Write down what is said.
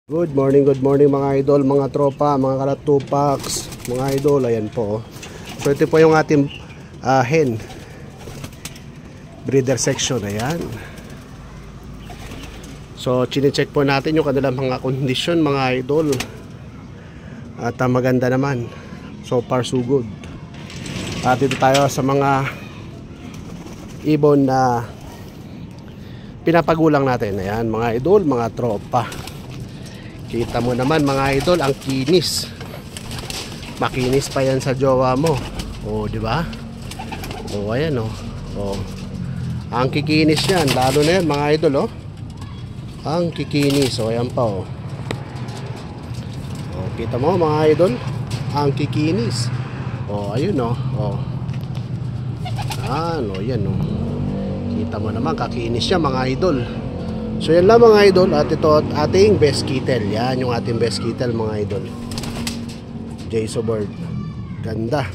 Good morning mga idol, mga tropa, mga kalatupax, mga idol, ayan po. So ito po yung ating hen breeder section, ayan. So chine-check po natin yung kanilang mga kondisyon mga idol. At maganda naman. So far so good. At dito tayo sa mga ibon na pinapagulang natin, ayan mga idol, mga tropa. Kita mo naman mga idol, ang kinis. Makinis pa yan sa jowa mo. Oh, di ba? Oh, ayan oh. Oh. Ang kikinis yan, lalo na yan mga idol oh. Ang kikinis, oh, ayan pa oh. Oh, kita mo mga idol, ang kikinis. Oh, ayun oh. Oh. Ano, yan oh. Kita mo naman, kakinis siya mga idol. So yan lang mga idol, at ito ating best kittel. Yan yung ating best kittel mga idol, Jayso bird. Ganda.